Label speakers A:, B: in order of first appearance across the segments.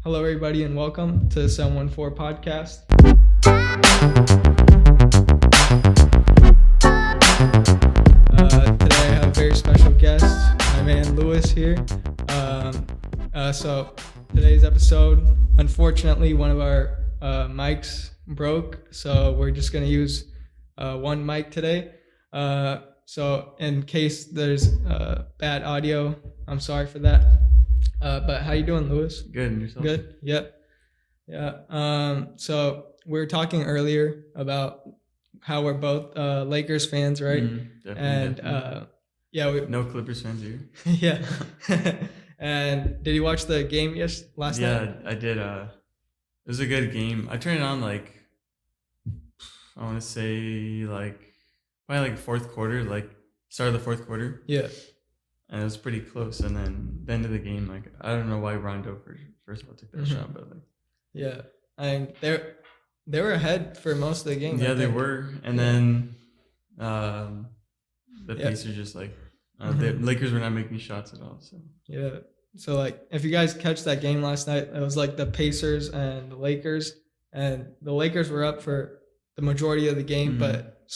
A: Hello, everybody, and welcome to the 714 podcast. Today I have a very special guest, my man Luis here. So today's episode, unfortunately, one of our mics broke, so we're just gonna use one mic today. So in case there's bad audio, I'm sorry for that. But how you doing, Luis?
B: Good, and yourself?
A: Good. Yep. Yeah. So we were talking earlier about how we're both Lakers fans, right?
B: Definitely.
A: Yeah.
B: No Clippers fans here.
A: Yeah. And did you watch the game last night?
B: Yeah, I did. It was a good game. I turned it on I want to say probably fourth quarter, start of the fourth quarter.
A: Yeah.
B: And it was pretty close. And then the end of the game, I don't know why Rondo first of all took that shot, but
A: yeah, and they were ahead for most of the game.
B: Yeah, they were. And then the Pacers just the Lakers were not making shots at all. So
A: yeah. So if you guys catch that game last night, it was the Pacers and the Lakers, and the Lakers were up for the majority of the game, but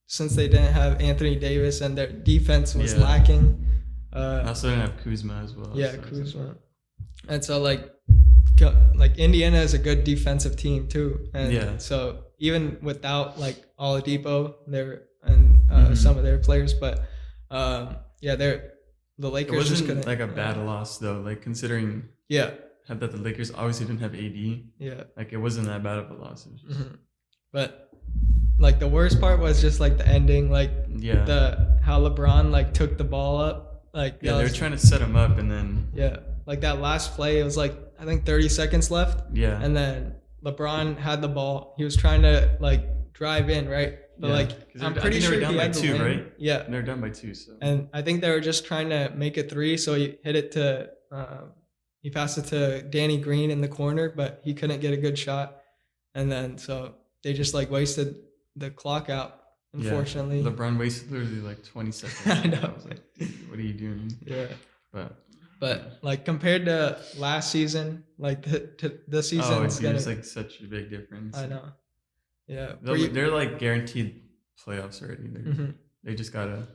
A: since they didn't have Anthony Davis and their defense was lacking.
B: Also didn't have Kuzma as well.
A: Yeah, so Kuzma. And so Indiana is a good defensive team too. And so even without Oladipo there and some of their players, but the Lakers
B: it wasn't
A: just couldn't.
B: A bad loss though, considering that the Lakers obviously didn't have AD.
A: Yeah.
B: It wasn't that bad of a loss. It was just...
A: But the worst part was just the ending, how LeBron took the ball up.
B: They were trying to set him up, and then
A: that last play, it was I think 30 seconds left.
B: Yeah.
A: And then LeBron had the ball. He was trying to drive in, right? But I'm pretty sure
B: they were down
A: he
B: by
A: had
B: 2, right?
A: Yeah.
B: They were down by 2, so.
A: And I think they were just trying to make it 3, so he hit it to he passed it to Danny Green in the corner, but he couldn't get a good shot. And then so they just wasted the clock out, unfortunately.
B: Yeah. LeBron wasted literally 20 seconds.
A: I know.
B: I was what are you doing?
A: Yeah.
B: But
A: compared to last season, to this season,
B: it's such a big difference.
A: I know. Yeah.
B: They're guaranteed playoffs already. They just then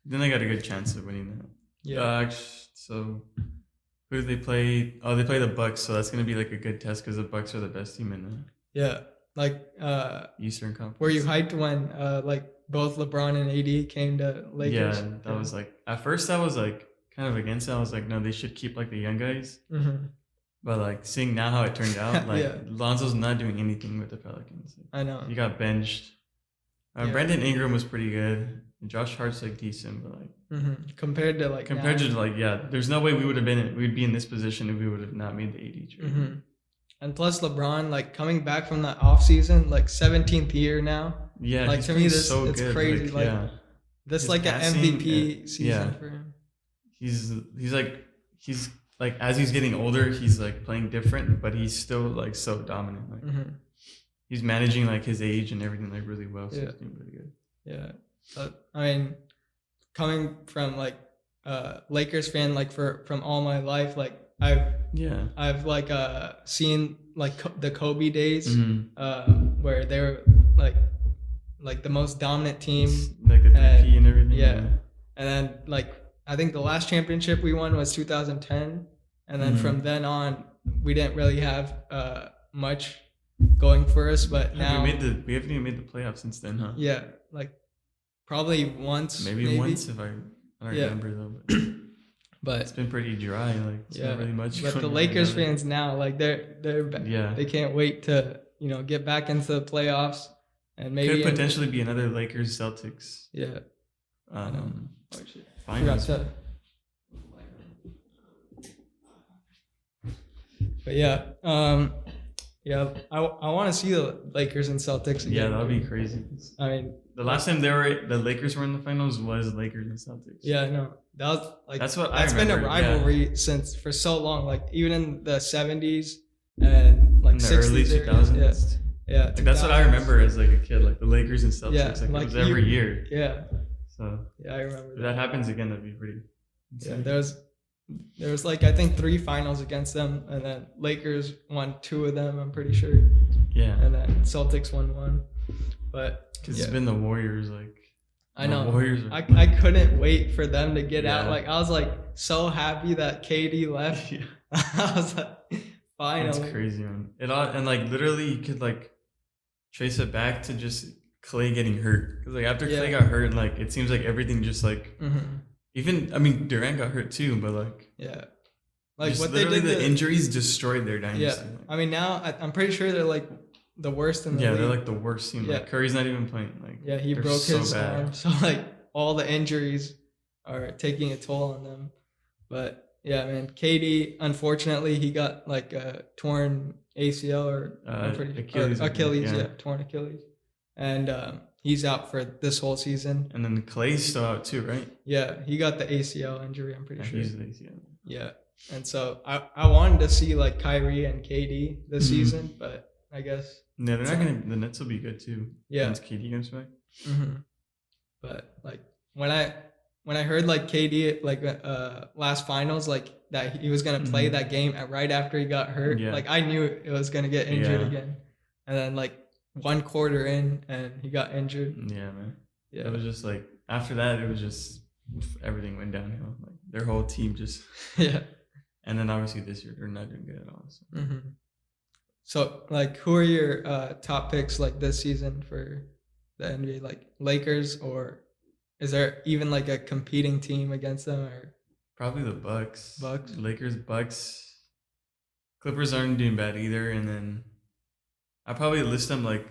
B: they got a good chance of winning that.
A: Yeah.
B: So who do they play? Oh, they play the Bucks, so that's gonna be a good test because the Bucks are the best team in the Eastern Conference.
A: Were you hyped when both LeBron and AD came to Lakers?
B: Yeah, that was at first I was kind of against it. I was no, they should keep the young guys.
A: Mm-hmm.
B: But seeing now how it turned out, Lonzo's not doing anything with the Pelicans.
A: I know.
B: He got benched. Brandon Ingram was pretty good. Josh Hart's decent, but
A: compared to
B: there's no way we'd be in this position if we would have not made the AD trade.
A: Mm-hmm. And plus LeBron coming back from that off seseason, 17th year now.
B: Yeah,
A: to me it's
B: good.
A: crazy. This an MVP season for him.
B: He's as he's getting older, he's playing different, but he's still so dominant. He's managing his age and everything really well. So he's doing pretty good.
A: Yeah, but I mean, coming from Lakers fan from all my life, I've seen the Kobe days where they were the most dominant team,
B: the 3P and everything.
A: Yeah, and then I think the last championship we won was 2010, and then from then on we didn't really have much going for us. But now
B: we haven't even made the playoffs since then, huh?
A: Yeah, probably once.
B: Maybe once if I don't remember though.
A: But
B: it's been pretty dry. Not really much.
A: But the Lakers fans now, they can't wait to get back into the playoffs and maybe
B: could potentially be another Lakers Celtics.
A: Yeah.
B: Finals.
A: But I want to see the Lakers and Celtics again.
B: Yeah, that would be crazy.
A: I mean,
B: the last time the Lakers were in the finals was Lakers and Celtics.
A: Yeah, I know. That was
B: that's
A: been a rivalry since for so long. Even in the 70s and
B: in the 60s, early 2000s.
A: Yeah.
B: That's what I remember as a kid, the Lakers and Celtics. It was every year.
A: Yeah.
B: So
A: I remember
B: if that happens again, that'd be pretty insane.
A: Yeah, There was like I think 3 finals against them, and then Lakers won 2 of them. I'm pretty sure,
B: Yeah,
A: and then Celtics won 1. But
B: because
A: yeah.
B: it's been the Warriors. Like
A: I
B: the
A: know.
B: Warriors are
A: I couldn't wait for them to get out.
B: Yeah.
A: Like I was like so happy that KD left.
B: Yeah.
A: I was like, finally.
B: That's crazy, man. It all and like literally you could like trace it back to just Clay getting hurt. Because like after Clay
A: Yeah.
B: got hurt, like it seems like everything just like
A: Mhm.
B: even I mean Durant got hurt too, but like
A: Yeah. Like
B: just
A: what they
B: literally
A: did.
B: the injuries destroyed their dynasty.
A: Yeah. I mean now I'm pretty sure they're like the worst in the
B: Yeah,
A: league.
B: they're like the worst team.
A: Yeah.
B: Like Curry's not even playing. Like
A: Yeah, he
B: they're
A: broke
B: so
A: his
B: bad.
A: arm. So like all the injuries are taking a toll on them. But yeah, man, KD, unfortunately, he got like a torn ACL or
B: Achilles, I think,
A: Achilles,
B: yeah.
A: yeah, torn Achilles. And he's out for this whole season.
B: And then Clay's still out too, right?
A: Yeah, he got the ACL injury, I'm pretty sure.
B: He's lazy.
A: Yeah. And so I wanted to see like Kyrie and KD this season, but I guess.
B: Yeah, they're not gonna. The Nets will be good too.
A: Yeah.
B: Once KD comes back.
A: But like when I heard like KD like last finals like that he was gonna play that game right after he got hurt,
B: Yeah.
A: like I knew it was gonna get injured
B: Yeah.
A: again, and then like 1 quarter in and he got injured.
B: Yeah, man.
A: Yeah,
B: It was just like after that, it was just everything went downhill. Like their whole team just.
A: yeah.
B: And then obviously this year they're not doing good at all. So.
A: So like, who are your top picks like this season for the NBA? Like Lakers, or is there even like a competing team against them? Or
B: Probably the Bucks.
A: Bucks?
B: Lakers, Bucks. Clippers aren't doing bad either. And then I probably list them like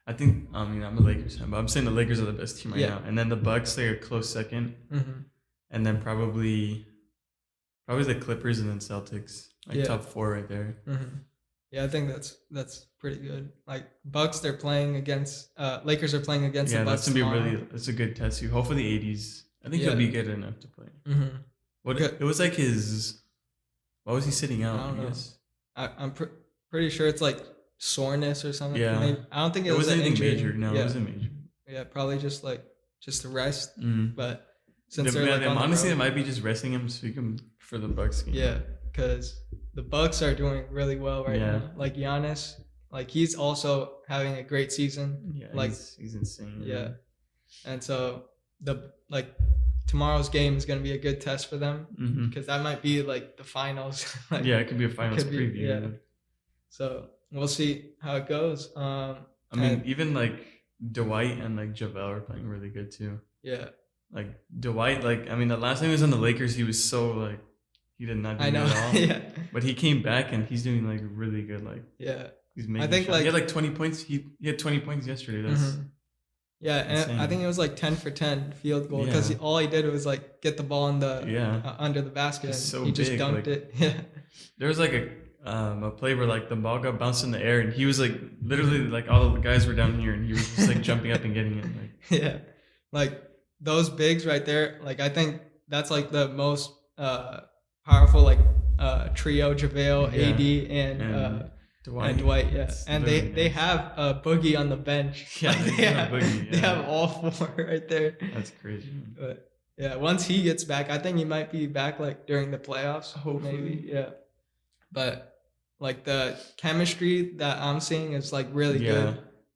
B: I think I'm a Lakers fan, but I'm saying the Lakers are the best team right
A: Yeah.
B: now. And then the Bucks, they're a close second. And then probably the Clippers and then Celtics. Like
A: Yeah.
B: top 4 right there.
A: Yeah, I think that's pretty good. Like Bucks, they're playing against Lakers are playing against
B: Yeah,
A: the
B: that's
A: Bucks
B: gonna be
A: tomorrow.
B: it's a good test too. Hopefully the 80s. I think
A: Yeah.
B: he'll be good enough to play. What
A: Good.
B: it was like his. Why was he sitting out?
A: I don't know.
B: guess.
A: I'm pretty sure it's like soreness or something.
B: Yeah.
A: Maybe. I don't think
B: It
A: it was
B: wasn't
A: an
B: anything
A: injury.
B: major. No,
A: yeah.
B: it wasn't major.
A: Yeah, probably just a rest. But since
B: Yeah,
A: they're like on the
B: honestly,
A: road,
B: it might be just resting him so he can for the Bucks game.
A: yeah, because the Bucks are doing really well right
B: Yeah.
A: now. Like Giannis, like he's also having a great season.
B: Yeah,
A: Like
B: he's insane.
A: yeah, and so tomorrow's game is gonna be a good test for them because that might be like the finals. Like,
B: Yeah, it could be a finals
A: could be,
B: preview.
A: yeah. So we'll see how it goes.
B: I mean, even like Dwight and like JaVale are playing really good too.
A: Yeah,
B: Like Dwight, like I mean, the last time he was on the Lakers, he was so like he did not do
A: I
B: good
A: know.
B: at all.
A: Yeah,
B: But he came back and he's doing like really good. Like
A: yeah,
B: he's making.
A: I think,
B: shots.
A: like-
B: he had like 20 points. He had 20 points yesterday. That's
A: yeah, and I
B: insane.
A: think it was like 10 for 10 field goal
B: Yeah.
A: because all he did was like get the ball in the
B: yeah.
A: under the basket.
B: He's
A: And
B: so
A: he just
B: big,
A: dunked
B: like-
A: it. Yeah,
B: There was like a play where like the ball got bounced in the air and he was like literally like all the guys were down here and he was just like jumping up and getting it. Like
A: yeah, like those bigs right there. Like I think that's like the most powerful like trio: JaVale,
B: Yeah.
A: AD, and Dwight. Yeah,
B: It's
A: and
B: literally
A: they
B: nice.
A: have a Boogie on the bench.
B: Yeah,
A: Like,
B: they have Boogie,
A: they
B: yeah.
A: have all 4 right there.
B: That's crazy. Man.
A: But yeah, once he gets back, I think he might be back like during the playoffs.
B: Hopefully.
A: Maybe. Yeah. But like the chemistry that I'm seeing is like really
B: Yeah.
A: good.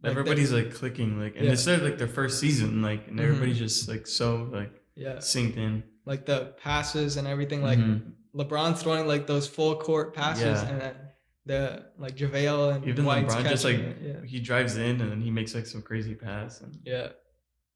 A: Like,
B: Everybody's like clicking, like, and
A: Yeah.
B: it's like their first season, like, and everybody's just like so like
A: yeah,
B: synced in.
A: like the passes and everything. Like LeBron's throwing like those full court passes,
B: Yeah.
A: and then the like JaVale and
B: Even
A: Dwight's
B: LeBron just like
A: catching it.
B: he drives in and then he makes like some crazy pass, and
A: yeah,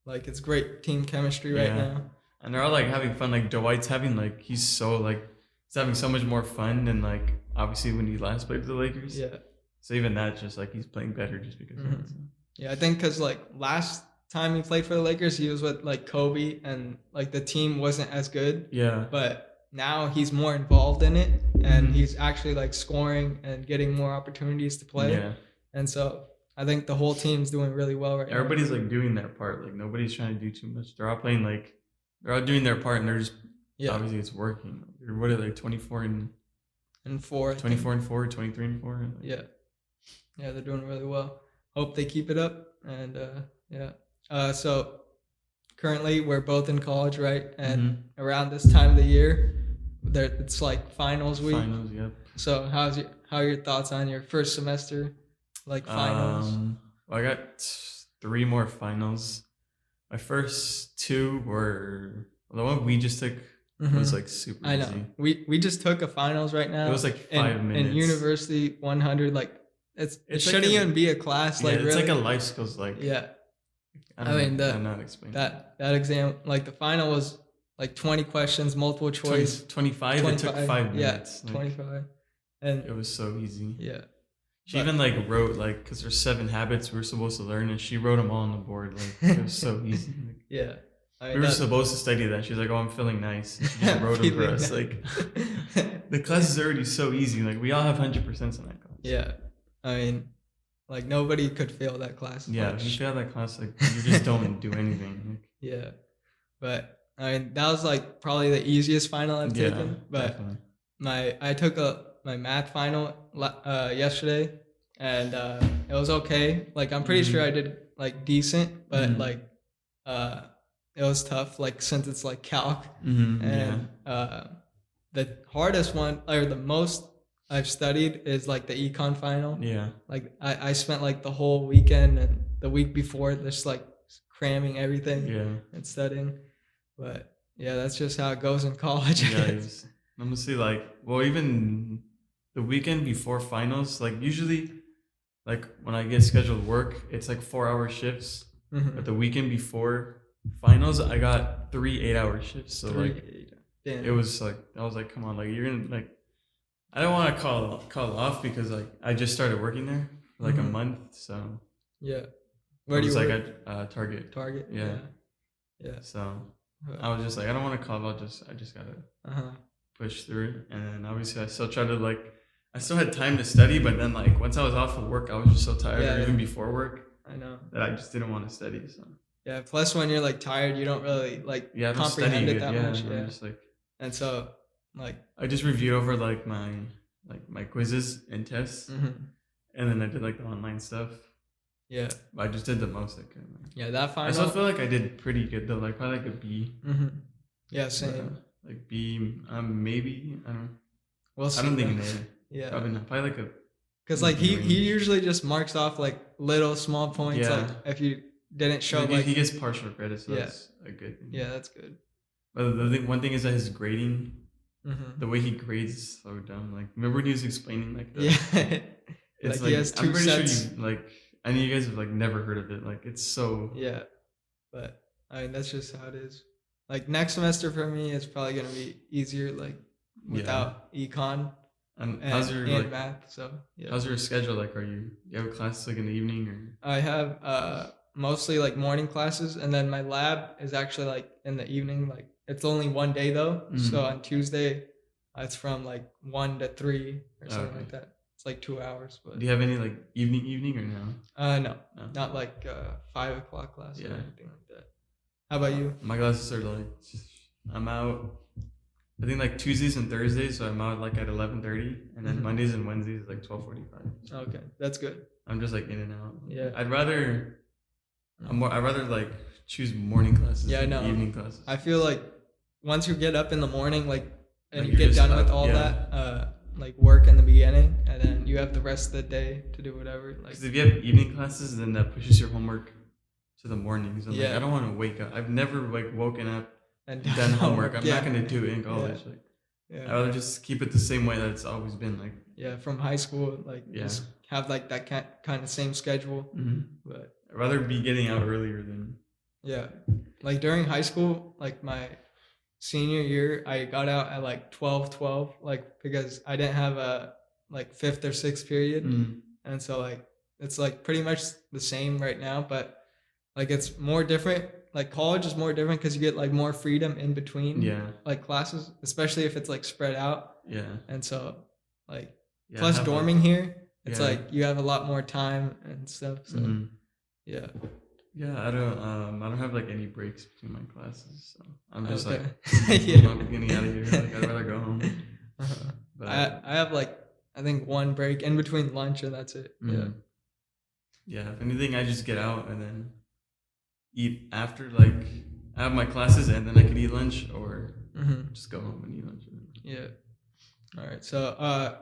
A: like it's great team chemistry right
B: Yeah.
A: now.
B: they're all like having fun. Like Dwight's having like he's having so much more fun than like obviously when he last played for the Lakers.
A: Yeah.
B: So even that, just like he's playing better just because. Of it, so.
A: Yeah, I think because like last time he played for the Lakers, he was with like Kobe, and like the team wasn't as good.
B: Yeah.
A: But now he's more involved in it, and
B: Mhm.
A: he's actually like scoring and getting more opportunities to play.
B: Yeah.
A: And so I think the whole team's doing really well right
B: Everybody's like doing their part. Like nobody's trying to do too much. They're all playing like they're all doing their part, and they're just
A: now. Yeah,
B: obviously it's working. What are they? 24 and
A: and 4. I think.
B: 24 and 4, 23 and 4. Like,
A: Yeah, yeah, they're doing really well. Hope they keep it up. And yeah, so currently we're both in college, right? And around this time of the year, there it's like finals week.
B: Finals, yep.
A: So how are your thoughts on your first semester, like finals?
B: Well, I got 3 more finals. My first 2 were the one we just took was like super
A: I know.
B: easy.
A: We just took a finals right now.
B: It was like 5 minutes.
A: In University 100, like it
B: like
A: shouldn't even be a class.
B: Yeah,
A: like
B: it's
A: really.
B: like a life skills. Like
A: Yeah.
B: I'm not explaining
A: that exam, like the final was like 20 questions, multiple choice.
B: 25. It took 5 minutes.
A: Yeah, 25, and
B: it was so easy.
A: Yeah.
B: She even like wrote like because there's 7 habits we were supposed to learn, and she wrote them all on the board. Like it was so easy. Like,
A: yeah.
B: We were supposed to study that. She's like, "Oh, I'm feeling nice." And she just wrote them for us. Like the class is already so easy. Like we all have 100% in that class.
A: Yeah, I mean, like nobody could fail that class.
B: Yeah, if you fail that class, like you just don't do anything. Like,
A: yeah, but I mean that was like probably the easiest final I've taken. But definitely. I took my math final yesterday, and it was okay. Like I'm pretty sure I did like decent, but like it was tough. Like since it's like calc, and the hardest one or the most I've studied is like the econ final.
B: Yeah.
A: Like I spent like the whole weekend and the week before just like cramming everything and studying. But yeah, that's just how it goes in college.
B: Yeah, I'm gonna say like, well, even the weekend before finals, like usually, like when I get scheduled work, it's like 4-hour shifts. But the weekend before finals, I got 3 8-hour shifts. So it was like I was like, come on, like you're gonna like. I don't want to call off because like I just started working there for like a month, so
A: yeah. Where do you work?
B: Like at Target.
A: Target.
B: Yeah. So I was just like, I don't want to call off. I just gotta push through, and then obviously I still tried to like. I still had time to study, but then like once I was off of work, I was just so tired. Or even before work,
A: I know
B: that I just didn't want to study. So
A: yeah. Plus, when you're like tired, you don't really like comprehend it that much. Yeah. I'm just like, and so. Like
B: I just reviewed over like my quizzes and tests, and then I did like the online stuff. Yeah, I just did the most I could. Like,
A: yeah, that final.
B: I still feel like I did pretty good though. Like probably like a B.
A: Yeah, same.
B: Like B, maybe I don't know.
A: Well,
B: I don't think an A.
A: Yeah,
B: probably not. Probably like a.
A: Because like he usually just marks off like little small points. Yeah. Like if you didn't show like
B: he gets partial credit, so that's a good thing.
A: Yeah, that's good.
B: But one thing is that his grading. The way he grades is so dumb. Like, remember when he was explaining like the, it's like he has 2 sets. Sure like I know you guys have like never heard of it. Like it's so
A: but I mean that's just how it is. Like next semester for me it's probably gonna be easier like without econ
B: and how's your like,
A: math. So
B: how's your schedule like? You have classes like in the evening or?
A: I have mostly like morning classes, and then my lab is actually like in the evening. Like it's only one day though, so on Tuesday it's from like 1 to 3 or something like that. It's like 2 hours. But
B: do you have any like evening or no?
A: No, not like 5 o'clock class or anything like that. How about you?
B: My classes are like I'm out. I think like Tuesdays and Thursdays, so I'm out like at 11:30, and then Mondays and Wednesdays like 12:45.
A: Okay, that's good.
B: I'm just like in and out.
A: Yeah,
B: I'd rather like choose morning classes. Yeah, I know. Evening classes.
A: I feel like once you get up in the morning, like and you get done with all that, like work in the beginning, and then you have the rest of the day to do whatever. Like,
B: because if you have evening classes, then that pushes your homework to the mornings. And like, I don't want to wake up. I've never like woken up and done homework. I'm not gonna do it in college. Like, I'd rather just keep it the same way that it's always been. Like,
A: from high school, like just have like that kind of same schedule. But
B: I'd rather be getting out earlier than.
A: Yeah, like during high school, like my senior year, I got out at like 12:12, like because I didn't have a like 5th or 6th period, and so like it's like pretty much the same right now, but like it's more different. Like college is more different because you get like more freedom in between like classes, especially if it's like spread out. And so like plus dorming here, it's like you have a lot more time and stuff. So
B: I don't have like any breaks between my classes, so I'm just like I'm getting out of here. Like I'd rather go home. But
A: I have like I think 1 break in between lunch and that's it.
B: Yeah. If anything, I just get out and then eat after. Like I have my classes and then I could eat lunch, or just go home and eat lunch.
A: Yeah. All right. So,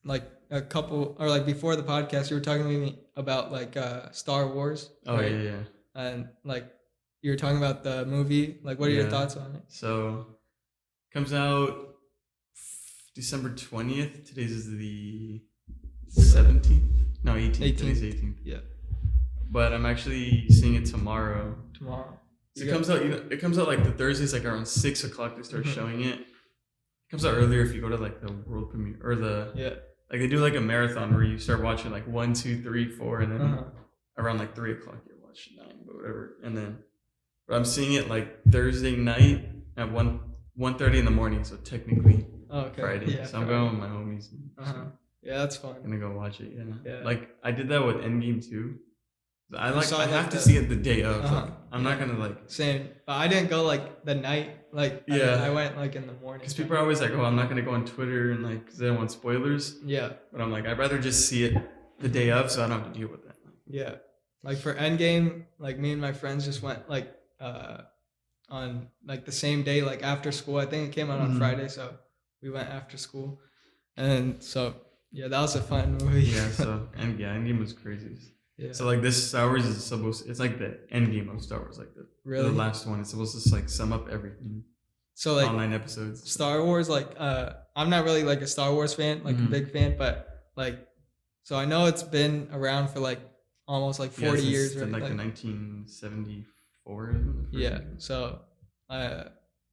A: like a couple or like before the podcast, you were talking to me about like Star Wars.
B: Oh
A: right?
B: yeah.
A: And like you were talking about the movie. Like, what are your thoughts on it?
B: So, comes out December 20th. Today's is the 17th. No, 18th. Today's 18th.
A: Yeah.
B: But I'm actually seeing it tomorrow. So it comes out. It comes out like the Thursdays, like around 6 o'clock. They start showing it. It comes out earlier if you go to like the world premiere or the like they do like a marathon where you start watching like 1, 2, 3, 4, and then around like 3 o'clock you watch 9, but whatever. And then, but I'm seeing it like Thursday night at 1:30 in the morning. So technically Friday.
A: Yeah,
B: so I'm going with my homies.
A: Yeah, that's fun.
B: I'm gonna go watch it.
A: Yeah.
B: Like I did that with Endgame too. I have to
A: the,
B: see it the day of. Like, I'm not gonna like.
A: Same, but I didn't go like the night. Like I went like in the morning.
B: Because people are always like, "Oh, I'm not gonna go on Twitter and like, cause they don't want spoilers."
A: Yeah.
B: But I'm like, I'd rather just see it the day of, so I don't have to deal with that.
A: Yeah. Like for Endgame, like me and my friends just went like on like the same day, like after school. I think it came out on Friday, so we went after school, and so yeah, that was a fun movie.
B: Yeah. So Endgame was crazy. Yeah. So like this Star Wars is it's like the end game of Star Wars, like the last one. It's supposed to like sum up everything. So like all 9 episodes.
A: Star Wars, like I'm not really like a Star Wars fan, like a big fan, but like so I know it's been around for like almost like 40 years, right?
B: Like the 1974.
A: Yeah. So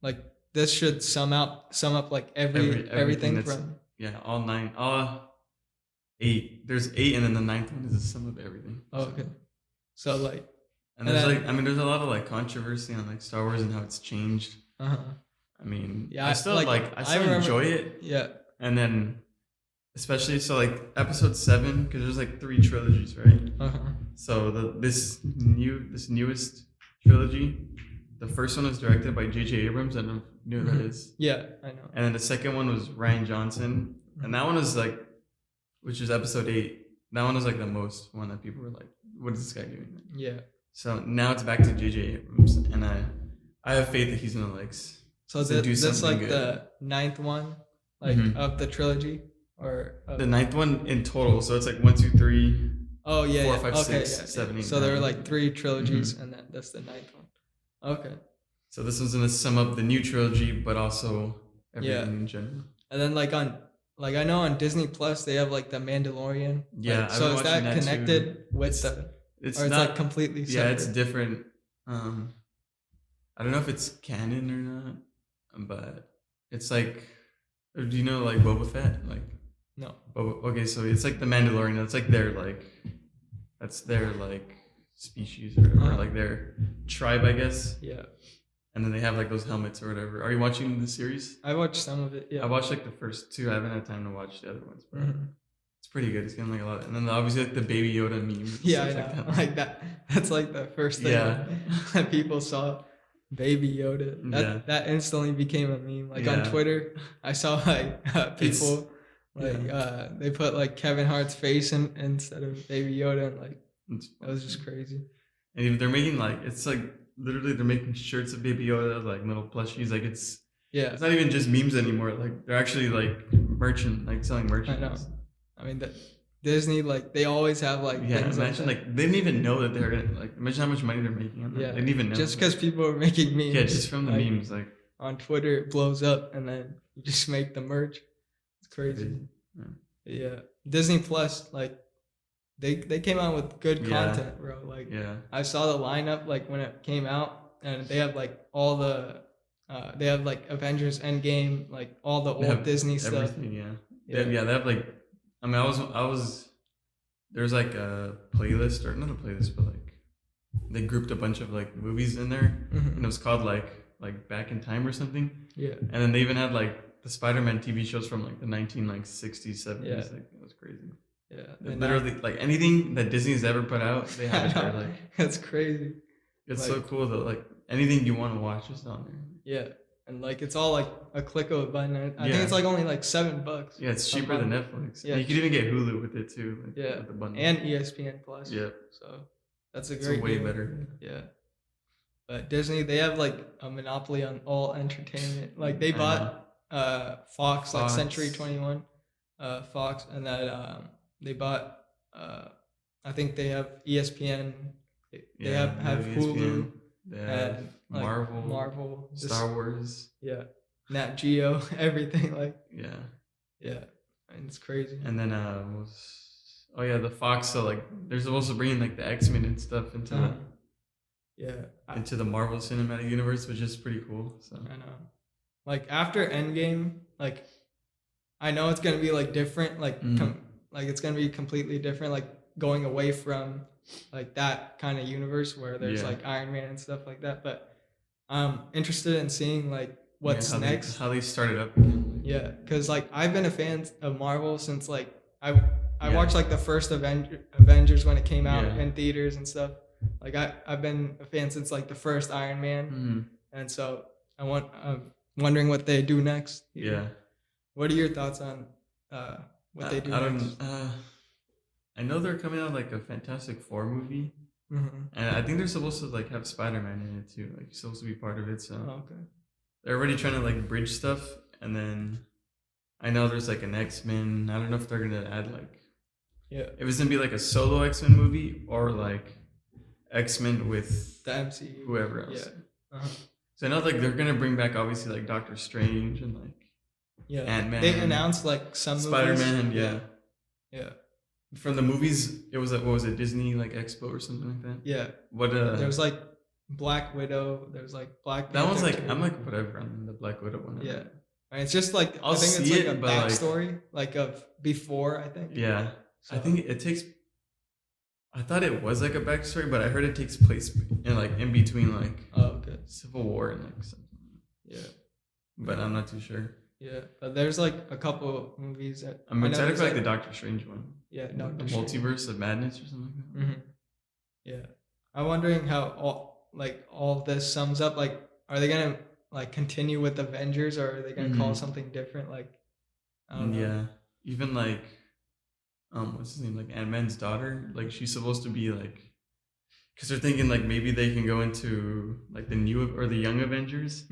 A: like this should sum up like everything from
B: all 9 8. There's 8, and then the 9th one is a sum of everything.
A: Oh, okay. So like,
B: and there's there's a lot of like controversy on like Star Wars and how it's changed. I mean, I still enjoy it.
A: Yeah.
B: And then, especially like episode 7, because there's like 3 trilogies, right? So this newest trilogy, the first one was directed by J.J. Abrams. I don't know if you know who that is.
A: Yeah, I know.
B: And then the second one was Rian Johnson, and that one was like. Which is episode 8. That one was like the most one that people were like, "What is this guy doing?"
A: Yeah.
B: So now it's back to J.J. Abrams, and I have faith that he's gonna like.
A: So this like good. The 9th one, like of the trilogy, or
B: the 9th one in total. So it's like 1, 2, 3.
A: Oh yeah.
B: 4, 5, 6, 7, 8.
A: So there were like 3 trilogies, and then that's the 9th one. Okay.
B: So this one's gonna sum up the new trilogy, but also everything in general.
A: And then like I know on Disney Plus they have like the Mandalorian.
B: Yeah.
A: Like, so is that connected with
B: it's
A: or it's
B: not,
A: like completely separate?
B: Yeah, it's different. I don't know if it's canon or not, but it's like, do you know like Boba Fett? Like
A: no.
B: Okay, so it's like the Mandalorian. It's like that's their like species or like their tribe, I guess.
A: Yeah.
B: And then they have like those helmets or whatever. Are you watching the series?
A: I watched some of it. Yeah.
B: I watched like the first 2. I haven't had time to watch the other ones, but it's pretty good. It's getting like a lot. And then obviously like the Baby Yoda meme.
A: Yeah, I know. Like that. That's like the first thing that people saw. Baby Yoda. That instantly became a meme. Like on Twitter, I saw like people they put like Kevin Hart's face instead of Baby Yoda, and like that was just crazy.
B: And even they're making like it's like. Literally, they're making shirts of Baby Yoda, like little plushies. Like it's not even just memes anymore. Like they're actually like selling merchandise.
A: I know. I mean, Disney, like they always have like things
B: imagine like they didn't even know that they're gonna like imagine how much money they're making on that. They didn't even know.
A: Just because people are making memes.
B: Yeah, just from the memes, like
A: on Twitter, it blows up, and then you just make the merch. It's crazy. Yeah, Disney Plus, like. They came out with good content, bro. Like I saw the lineup like when it came out, and they have like all the they have like Avengers Endgame, like all the old Disney stuff.
B: Everything, They have like I mean I was there's like a playlist or not a playlist, but like they grouped a bunch of like movies in there, and it was called like Back in Time or something. Yeah. And then they even had like the Spider-Man TV shows from like the 1960s, 70s. Yeah. Like it was crazy. Yeah, literally like anything that Disney's ever put out, they have it there. Like
A: that's crazy.
B: It's like, so cool that like anything you want to watch is on there.
A: Yeah, and like it's all like a click of a button. I think it's like only like $7.
B: Yeah, it's cheaper than Netflix. Yeah, you could even get Hulu with it too. Like, with the bundle.
A: And ESPN Plus.
B: Yeah,
A: so that's a great.
B: It's way better.
A: Yeah. But Disney, they have like a monopoly on all entertainment. Like they
B: I
A: bought Fox, like Century
B: Fox.
A: 21, Fox, and then they bought I think they have ESPN. They
B: Yeah,
A: have Hulu
B: ESPN. They have
A: and like Marvel,
B: Star Wars.
A: yeah, Nat Geo, everything like
B: Yeah.
A: yeah, and it's crazy.
B: And then the Fox. So like they're supposed to bring in like the X-Men and stuff into
A: Uh-huh. Yeah,
B: into the Marvel Cinematic Universe, which is pretty cool. So
A: I know. Like after Endgame, like I know it's gonna be like different, like like it's gonna be completely different, like going away from like that kind of universe where there's like Iron Man and stuff like that. But I'm interested in seeing like what's next.
B: How they started up again.
A: Yeah, because like I've been a fan of Marvel since like I watched like the first Avengers when it came out in theaters and stuff. Like I've been a fan since like the first Iron Man, and so I'm wondering what they do next.
B: Yeah.
A: What are your thoughts on what they do next?
B: I know they're coming out like a Fantastic Four movie, and I think they're supposed to like have Spider-Man in it too. Like he's supposed to be part of it. So they're already trying to like bridge stuff, and then I know there's like an X-Men. I don't know if they're gonna add like if it's gonna be like a solo X-Men movie or like X-Men with
A: the MCU,
B: whoever else.
A: Yeah.
B: So I know like they're gonna bring back obviously like Doctor Strange and like Ant-Man.
A: They announced like some
B: Spider-Man,
A: movies.
B: Yeah. From the movies, it was like what was it, Disney like Expo or something like that?
A: Yeah.
B: What
A: there was like Black Widow. There's like Black Panther.
B: That one's like I'm like whatever on the Black Widow one.
A: Yeah. And it's just like
B: I think
A: it's like a backstory like of before, I think.
B: Yeah. So. I think it takes. I thought it was like a backstory, but I heard it takes place in like in between like Civil War and like something. Yeah. But I'm not too sure.
A: Yeah, but there's like a couple movies that
B: I'm excited for like the Doctor Strange one.
A: Yeah,
B: the Multiverse of Madness or something like that.
A: Yeah, I'm wondering how all of this sums up. Like, are they gonna like continue with Avengers, or are they gonna call something different? Like, I don't know.
B: Yeah, even like what's his name? Like Ant-Man's daughter. Like she's supposed to be like, because they're thinking like maybe they can go into like the new or the Young Avengers.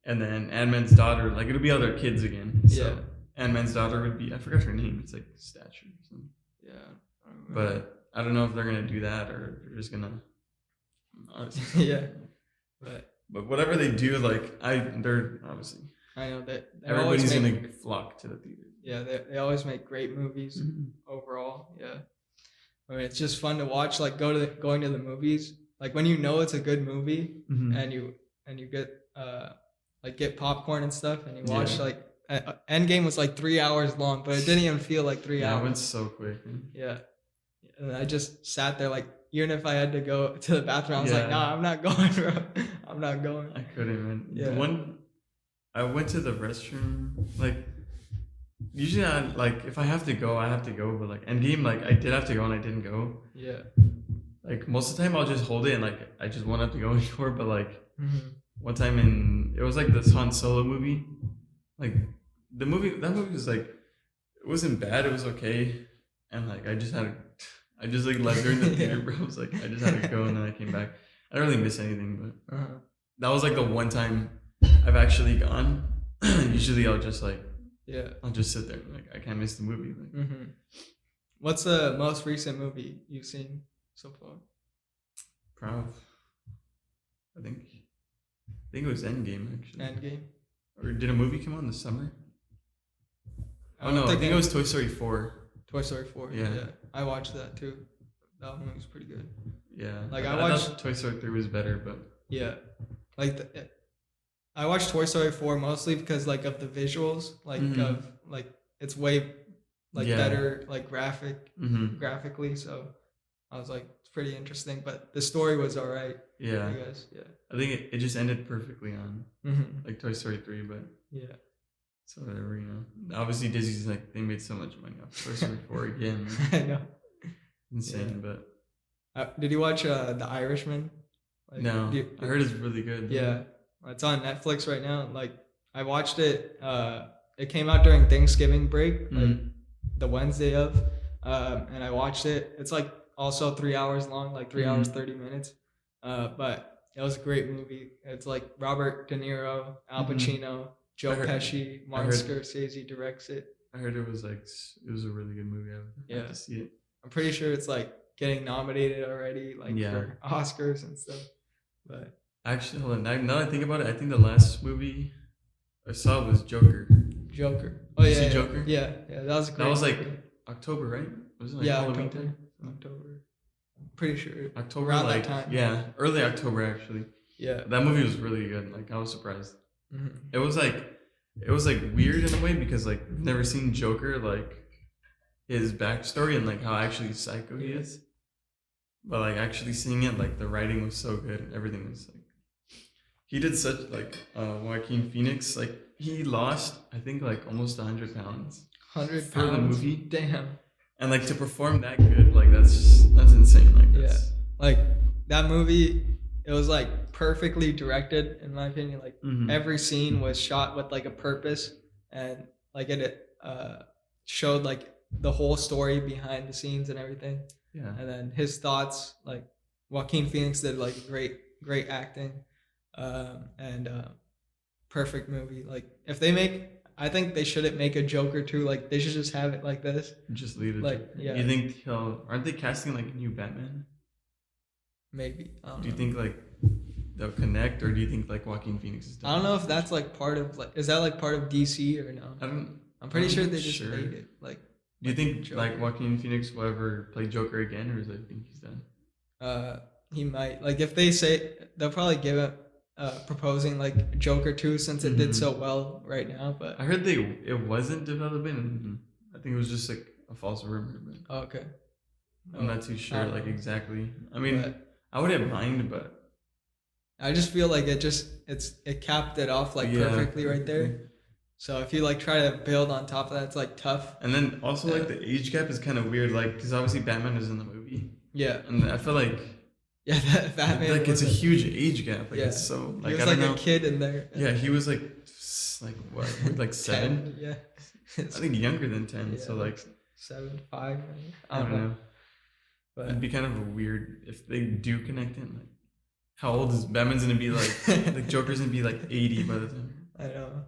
B: And then Ant-Man's daughter, like it'll be other kids again. So Ant-Man's daughter would be, I forgot her name. It's like Statue or something. Yeah. But I don't know if they're gonna do that or they're just gonna. But whatever they do, like they're obviously.
A: I know that
B: everybody's gonna flock to the theater.
A: Yeah, they always make great movies overall. Yeah. I mean, it's just fun to watch. Like going to the movies. Like when you know it's a good movie and you get like get popcorn and stuff and you watch like Endgame was like 3 hours long, but it didn't even feel like 3 hours.
B: It went so quick.
A: Yeah. And I just sat there like, even if I had to go to the bathroom, I was like, nah, I'm not going, bro. I'm not going.
B: I couldn't, man. Yeah. I went to the restroom, like usually if I have to go, I have to go, but like Endgame, like I did have to go and I didn't go. Yeah. Like most of the time I'll just hold it and like I just won't have to go anymore, but like one time it was like this Han Solo movie. Like that movie was like, it wasn't bad, it was okay. And like I just like left during the theater, bro. I was like, I just had to go and then I came back. I don't really miss anything, but that was like the one time I've actually gone. Usually I'll just like, I'll just sit there. Like I can't miss the movie. Like,
A: What's the most recent movie you've seen so far?
B: I think it was Endgame actually.
A: Endgame?
B: Or did a movie come out in the summer? I think it was Toy Story 4.
A: Toy Story 4. Yeah. I watched that too. That one was pretty good.
B: Yeah.
A: Like
B: I thought Toy Story 3 was better, but
A: yeah. Like I watched Toy Story 4 mostly because like of the visuals, like of like it's way like better like graphically, so I was like it's pretty interesting, but the story was all right.
B: Yeah.
A: I guess. Yeah.
B: I think it just ended perfectly on like Toy Story 3, but
A: yeah.
B: So whatever, you know. Obviously Disney's like they made so much money off Toy Story 4 again.
A: I know.
B: Insane,
A: but did you watch The Irishman? Like,
B: no, I heard it's really good.
A: Yeah, it's on Netflix right now. Like I watched it. It came out during Thanksgiving break, like the Wednesday of, and I watched it. It's like also 3 hours long, like 3 hours 30 minutes. But it was a great movie. It's like Robert De Niro, Al Pacino, Joe Pesci, Martin Scorsese directs it.
B: I heard it was like it was a really good movie. I would have to see it.
A: I'm pretty sure it's like getting nominated already, like for Oscars and stuff. But
B: actually, hold on. Now that I think about it, I think the last movie I saw was Joker.
A: Oh,
B: Did you see Joker?
A: Yeah, that was a great.
B: That was like October, right? Was it like Halloween time?
A: October. I'm pretty sure.
B: October,
A: around
B: like,
A: that time.
B: Yeah, early October actually.
A: Yeah.
B: That movie was really good. Like I was surprised. It was like weird in a way because like I've never seen Joker, like his backstory and like how actually psycho he is. But like actually seeing it, like the writing was so good. Everything was like he did such like Joaquin Phoenix, like he lost I think like almost 100 pounds.
A: 100
B: for the movie.
A: Damn.
B: And like to perform that good, like that's insane. Like
A: like that movie, it was like perfectly directed in my opinion. Like every scene was shot with like a purpose, and like it showed like the whole story behind the scenes and everything.
B: Yeah.
A: And then his thoughts, like Joaquin Phoenix did like great acting, and perfect movie. Like if they make, I think they shouldn't make a Joker 2. Like they should just have it like this.
B: Just leave it.
A: Like
B: You think aren't they casting like a new Batman?
A: Maybe.
B: Do you think like they'll connect, or do you think like Joaquin Phoenix is done?
A: I don't know if that's like part of like, is that like part of DC or no? I'm pretty sure they just made it. Like,
B: do you think Joker, like Joaquin Phoenix will ever play Joker again, or does they think he's done?
A: He might. Like if they say, they'll probably give it proposing like Joker 2 since it did so well right now. But
B: I heard it wasn't developing, and I think it was just like a false rumor. But
A: okay.
B: I'm not too sure like exactly. I mean, I wouldn't mind, but
A: I just feel like it capped it off like perfectly right there. So if you like try to build on top of that, it's like tough.
B: And then also like the age gap is kind of weird, like because obviously Batman is in the movie.
A: Yeah.
B: And I feel like
A: Batman.
B: Like it's a huge age gap. Like it's so like
A: he was
B: I
A: like
B: don't know.
A: A kid in there.
B: Yeah, he was like what, like 7?
A: 10, yeah.
B: I think younger than 10. So like
A: 7, 5.
B: I don't know.
A: But
B: it'd be kind of a weird if they do connect it. Like, how old is Batman's gonna be? Like Joker's gonna be like 80 by the time.
A: I know.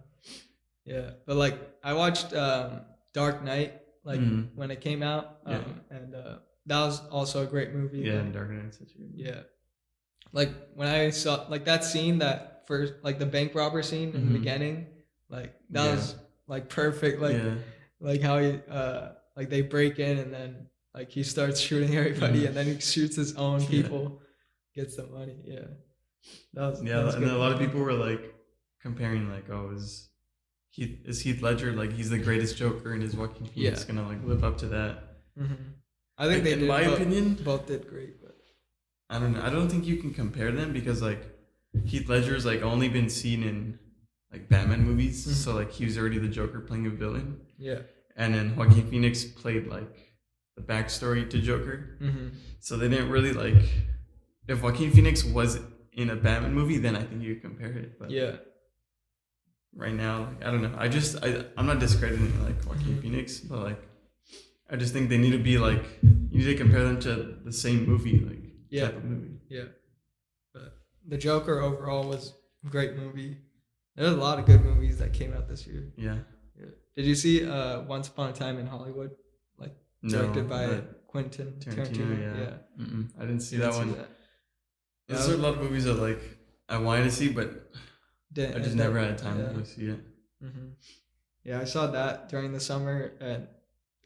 A: Yeah, but like I watched Dark Knight like when it came out, and that was also a great movie.
B: Yeah, and Dark Knight's such a good movie.
A: Yeah, like when I saw like that scene, that first like the bank robber scene in the beginning, like that was like perfect. Like how he like they break in and then like he starts shooting everybody and then he shoots his own people, gets the money. Yeah, that was
B: and then a lot of people were like comparing like, oh, is Heath Ledger like he's the greatest Joker and is Joaquin Phoenix gonna like live up to that?
A: I think
B: like, in my opinion,
A: both did great, but
B: I don't know. I don't think you can compare them because like Heath Ledger's like only been seen in like Batman movies, so like he was already the Joker playing a villain.
A: Yeah.
B: And then Joaquin Phoenix played like the backstory to Joker, so they didn't really like. If Joaquin Phoenix was in a Batman movie, then I think you could compare it. But right now, like, I don't know. I'm not discrediting like Joaquin Phoenix, but like I just think they need to be like you need to compare them to the same movie, like type of movie.
A: Yeah. But the Joker overall was a great movie. There's a lot of good movies that came out this year.
B: Yeah.
A: Did you see Once Upon a Time in Hollywood? Like directed by Quentin Tarantino?
B: Yeah. I didn't see that one. There's a lot of movies that like I wanted to see, but I just never had time to go see it.
A: Yeah, I saw that during the summer, and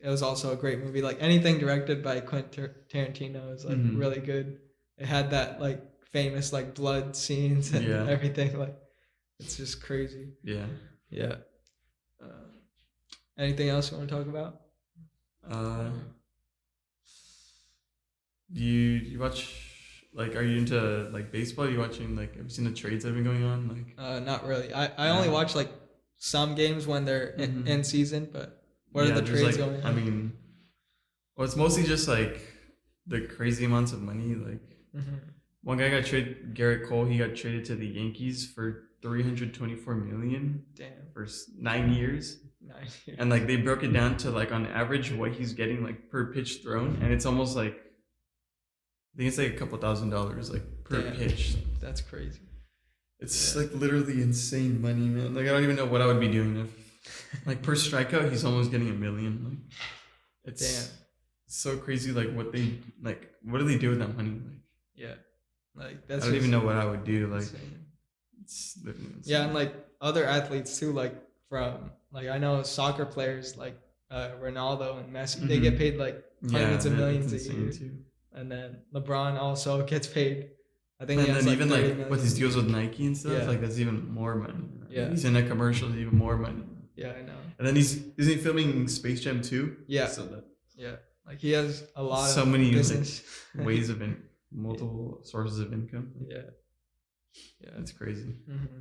A: it was also a great movie. Like anything directed by Quentin Tarantino is like really good. It had that like famous like blood scenes and everything. Like it's just crazy. Yeah. Anything else you want to talk about?
B: Do you watch? Like, are you into like baseball? Are you watching like? Have you seen the trades that have been going on? Like,
A: not really. I only watch like some games when they're in season. But what are the trades going on?
B: I mean, well, it's mostly just like the crazy amounts of money. Like, one guy got traded. Garrett Cole. He got traded to the Yankees for $324 million.
A: Damn.
B: For 9 years. 9 years. And like they broke it down to like on average what he's getting like per pitch thrown, and it's almost like think it's like a couple $1,000 like per pitch.
A: That's crazy.
B: It's like literally insane money, man. Like I don't even know what I would be doing if like per strikeout he's almost getting $1 million. Like it's so crazy. Like what do they do with that money? Like
A: like that's
B: I don't even know what I would do. Like
A: insane.
B: it's literally insane.
A: Yeah, and like other athletes too, like from like I know soccer players like Ronaldo and Messi, they get paid like hundreds of millions a year. Too. And then LeBron also gets paid. I think
B: and
A: he has
B: then
A: like
B: even like
A: million.
B: with his deals with Nike and stuff, like that's even more money.
A: Yeah,
B: he's in a commercial, even more money.
A: Yeah, I know.
B: And then isn't he filming Space Jam 2?
A: Yeah.
B: So
A: like he has a lot
B: so
A: of
B: many
A: business.
B: like, ways of multiple sources of income.
A: Yeah,
B: it's crazy.
A: Mm-hmm.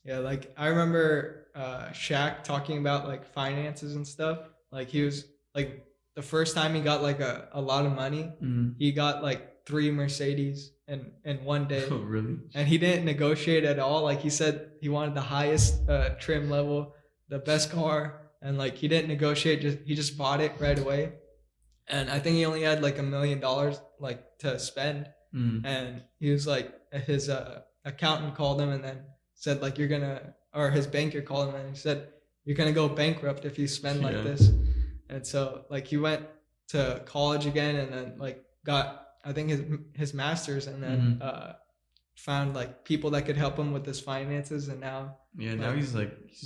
A: Yeah, like I remember Shaq talking about like finances and stuff. Like he was like the first time he got like a lot of money, he got like 3 Mercedes in one day.
B: Oh, really?
A: And he didn't negotiate at all. Like he said he wanted the highest trim level, the best car, and like he didn't negotiate. He just bought it right away. And I think he only had like $1 million like to spend. And he was like his accountant called him and then said like or his banker called him and he said you're gonna go bankrupt if you spend like this. And so like he went to college again and then like got I think his master's and then found like people that could help him with his finances and now
B: now he's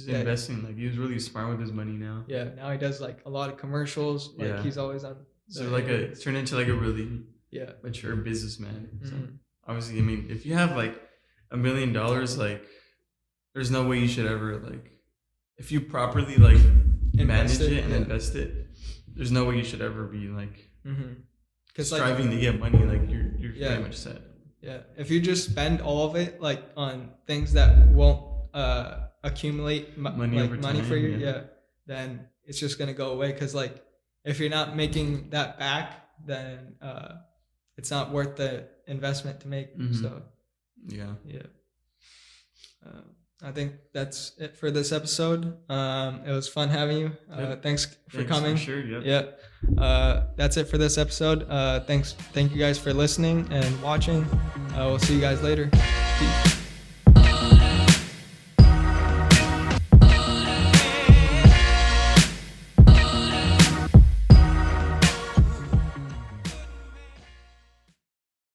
B: investing. Like he was really smart with his money now. Yeah,
A: now he does like a lot of commercials. Like he's always on.
B: So like it's turned into like a really mature businessman. So obviously, I mean, if you have like $1 million, like there's no way you should ever like if you properly like manage it and invest it. There's no way you should ever be like striving to get money. Like you're pretty much set. Yeah, if you just spend all of it like on things that won't accumulate money for you, then it's just gonna go away. Because like if you're not making that back, then it's not worth the investment to make. So I think that's it for this episode. It was fun having you. Thanks for coming. For sure, that's it for this episode. Thank you guys for listening and watching. We'll see you guys later. Peace.